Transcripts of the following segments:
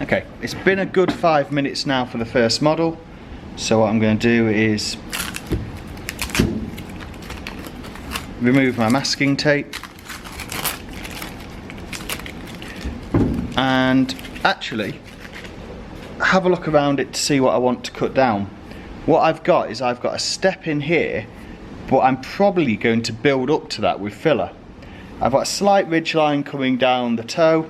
Okay, it's been a good 5 minutes now for the first model. So what I'm going to do is remove my masking tape and actually have a look around it to see what I want to cut down. What I've got is I've got a step in here, but I'm probably going to build up to that with filler. I've got a slight ridge line coming down the toe,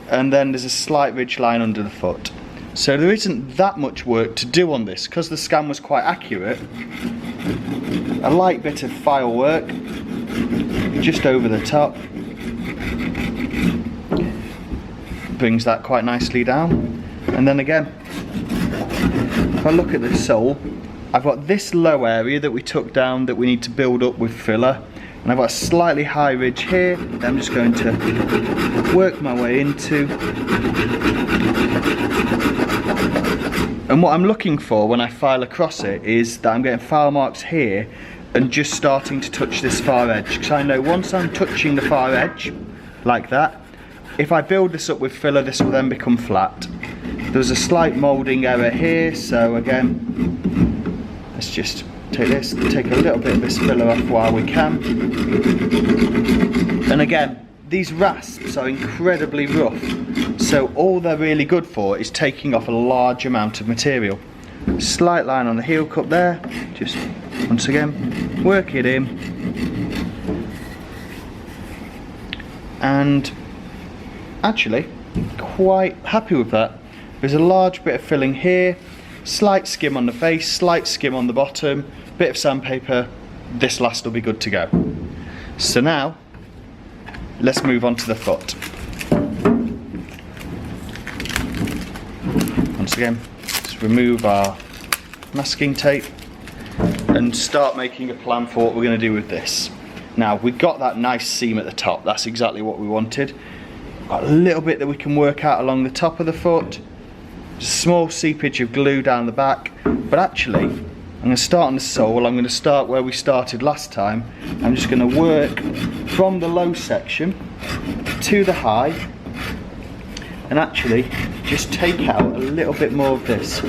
and then there's a slight ridge line under the foot. So there isn't that much work to do on this because the scan was quite accurate. A light bit of file work just over the top brings that quite nicely down. And then again, if I look at the sole, I've got this low area that we took down that we need to build up with filler, and I've got a slightly high ridge here that I'm just going to work my way into. And what I'm looking for when I file across it is that I'm getting file marks here and just starting to touch this far edge, because I know once I'm touching the far edge like that, if I build this up with filler, this will then become flat. There's a slight moulding error here, so again, let's just take this, take a little bit of this filler off while we can. And again, these rasps are incredibly rough, so all they're really good for is taking off a large amount of material. Slight line on the heel cup there, just once again, work it in. And actually, quite happy with that. There's a large bit of filling here, slight skim on the face, slight skim on the bottom, bit of sandpaper. This last will be good to go. So now, let's move on to the foot. Once again, let's remove our masking tape and start making a plan for what we're going to do with this. Now, we've got that nice seam at the top. That's exactly what we wanted. Got a little bit that we can work out along the top of the foot. Just a small seepage of glue down the back. But actually, I'm going to start on the sole. I'm going to start where we started last time. I'm just going to work from the low section to the high. And actually, just take out a little bit more of this.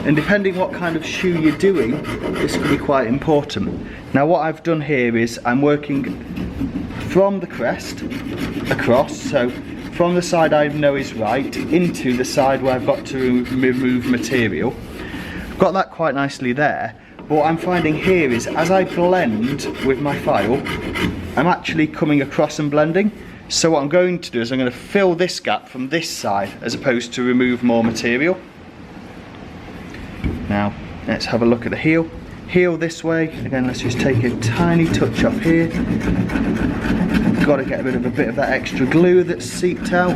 And depending what kind of shoe you're doing, this can be quite important. Now what I've done here is I'm working from the crest across, so from the side I know is right into the side where I've got to remove material. I've got that quite nicely there, but what I'm finding here is as I blend with my file, I'm actually coming across and blending. So what I'm going to do is I'm going to fill this gap from this side as opposed to remove more material. Now let's have a look at the heel. Heel this way. Again, let's just take a tiny touch off here. Got to get rid of a bit of that extra glue that's seeped out,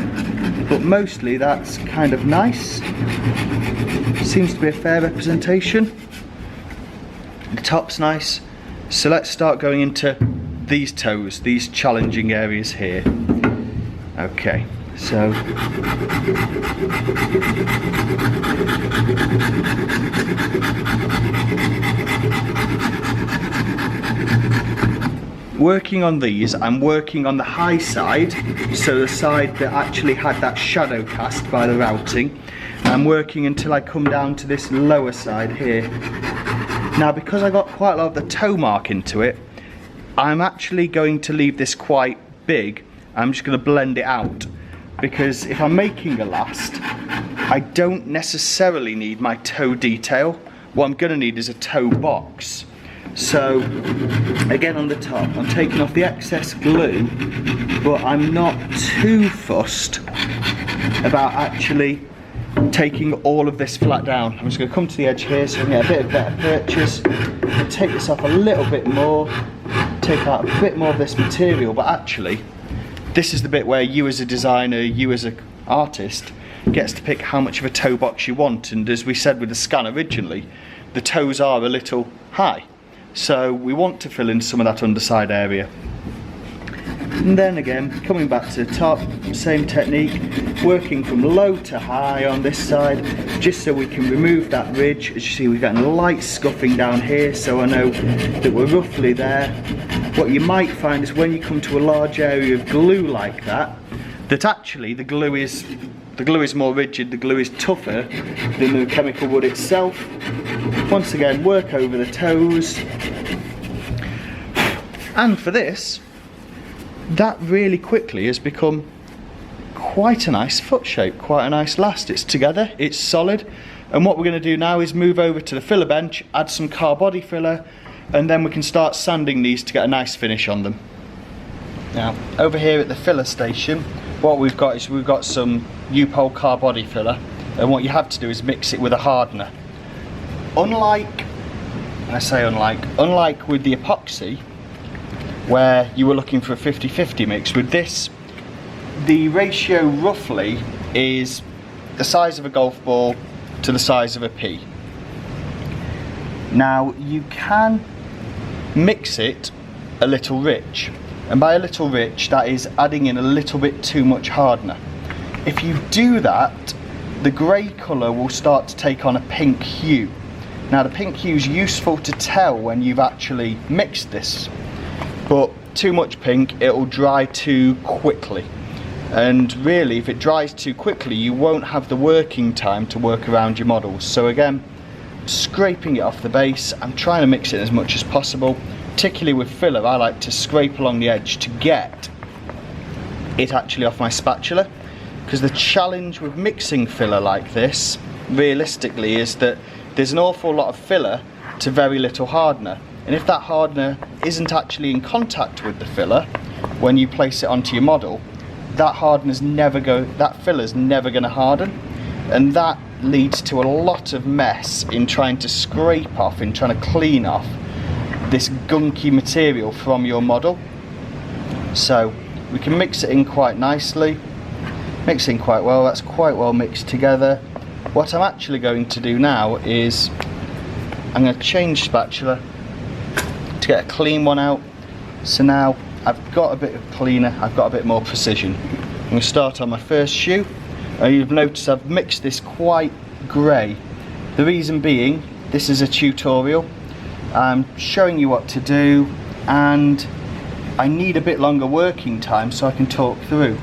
but mostly that's kind of nice. Seems to be a fair representation. The top's nice. So let's start going into these toes, these challenging areas here. Okay, so working on these, I'm working on the high side, so the side that actually had that shadow cast by the routing. I'm working until I come down to this lower side here. Now because I got quite a lot of the toe mark into it, I'm actually going to leave this quite big. I'm just going to blend it out, because if I'm making a last, I don't necessarily need my toe detail. What I'm going to need is a toe box. So again, on the top I'm taking off the excess glue, but I'm not too fussed about actually taking all of this flat down. I'm just going to come to the edge here so I can get a bit of better purchase, take this off a little bit more, take out a bit more of this material. But actually this is the bit where you as a designer, you as an artist, gets to pick how much of a toe box you want. And as we said with the scan originally, the toes are a little high, so we want to fill in some of that underside area. And then again, coming back to the top, same technique, working from low to high on this side, just so we can remove that ridge. As you see, we're getting a light scuffing down here, so I know that we're roughly there. What you might find is when you come to a large area of glue like that, that actually the glue is more rigid, the glue is tougher than the chemical wood itself. Once again, work over the toes. And for this, that really quickly has become quite a nice foot shape, quite a nice last. It's together, it's solid. And what we're going to do now is move over to the filler bench, add some car body filler, and then we can start sanding these to get a nice finish on them. Now, over here at the filler station, what we've got is we've got some U-pole car body filler, and what you have to do is mix it with a hardener. Unlike with the epoxy, where you were looking for a 50-50 mix, with this, the ratio roughly is the size of a golf ball to the size of a pea. Now, you can mix it a little rich, and by a little rich, that is adding in a little bit too much hardener. If you do that, the grey colour will start to take on a pink hue. Now, the pink hue is useful to tell when you've actually mixed this, but too much pink, it will dry too quickly. And really, if it dries too quickly, you won't have the working time to work around your models. So again, scraping it off the base, I'm trying to mix it as much as possible. Particularly with filler, I like to scrape along the edge to get it actually off my spatula, because the challenge with mixing filler like this, realistically, is that there's an awful lot of filler to very little hardener. And if that hardener isn't actually in contact with the filler when you place it onto your model, that filler's never going to harden, and that leads to a lot of mess in trying to scrape off, in trying to clean off this gunky material from your model. So we can mix it in quite nicely, mixing quite well. That's quite well mixed together. What I'm actually going to do now is I'm going to change spatula to get a clean one out. So now I've got a bit of cleaner, I've got a bit more precision. I'm going to start on my first shoe. You've noticed I've mixed this quite grey. The reason being, this is a tutorial. I'm showing you what to do, and I need a bit longer working time so I can talk through.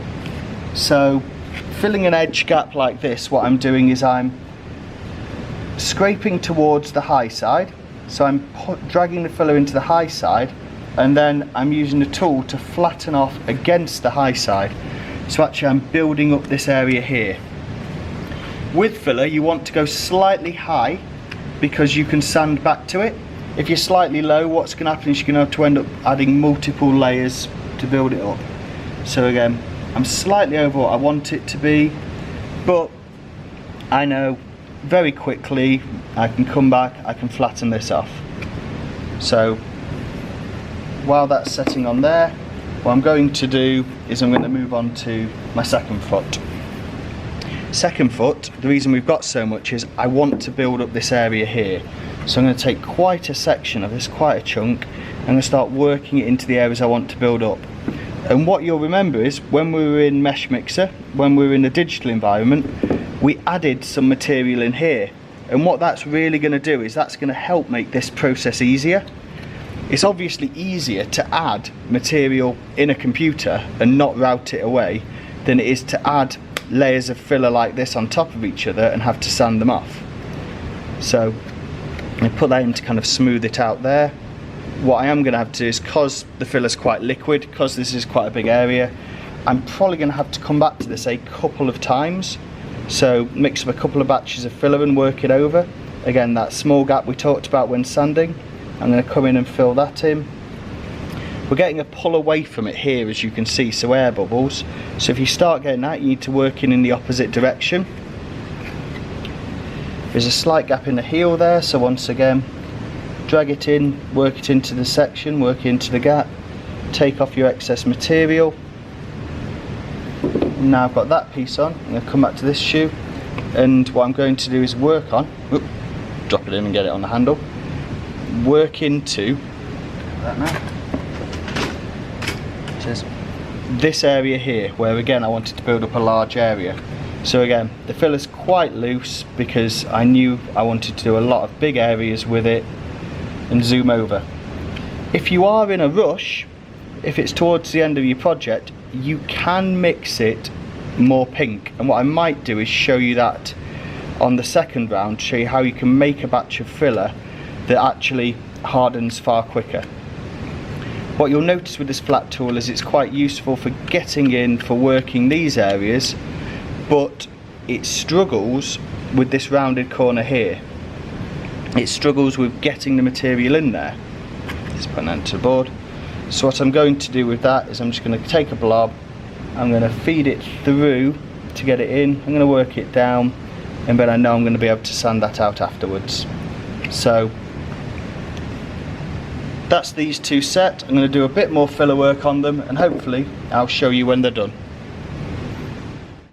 So, filling an edge gap like this, what I'm doing is I'm scraping towards the high side. So I'm dragging the filler into the high side, and then I'm using the tool to flatten off against the high side. So actually I'm building up this area here. With filler, you want to go slightly high because you can sand back to it. If you're slightly low, what's going to happen is you're going to have to end up adding multiple layers to build it up. So again, I'm slightly over what I want it to be, but I know very quickly I can come back, I can flatten this off. So while that's setting on there, what I'm going to do is I'm going to move on to my second foot. Second foot, the reason we've got so much is I want to build up this area here. So I'm going to take quite a section of this, quite a chunk, and I'm going to start working it into the areas I want to build up. And what you'll remember is when we were in MeshMixer, when we were in the digital environment, we added some material in here. And what that's really going to do is that's going to help make this process easier. It's obviously easier to add material in a computer and not route it away than it is to add layers of filler like this on top of each other and have to sand them off. So I put that in to kind of smooth it out there. What I am going to have to do is, because the filler's quite liquid, because this is quite a big area, I'm probably going to have to come back to this a couple of times. So mix up a couple of batches of filler and work it over. Again, that small gap we talked about when sanding, I'm going to come in and fill that in. We're getting a pull away from it here, as you can see, so air bubbles. So if you start getting that, you need to work in the opposite direction. There's a slight gap in the heel there, so once again, drag it in, work it into the section, work it into the gap, take off your excess material. Now I've got that piece on, I'm going to come back to this shoe, and what I'm going to do is work on, drop it in and get it on the handle, work into that now. This area here, where again I wanted to build up a large area. So again, the filler's quite loose because I knew I wanted to do a lot of big areas with it, and zoom over. If you are in a rush, if it's towards the end of your project, you can mix it more pink, and what I might do is show you that on the second round, show you how you can make a batch of filler that actually hardens far quicker. What you'll notice with this flat tool is it's quite useful for getting in, for working these areas, but it struggles with this rounded corner here. It struggles with getting the material in there. Just put that into the board. So what I'm going to do with that is I'm just going to take a blob, I'm going to feed it through to get it in, I'm going to work it down, and then I know I'm going to be able to sand that out afterwards. So that's these two set. I'm going to do a bit more filler work on them, and hopefully I'll show you when they're done.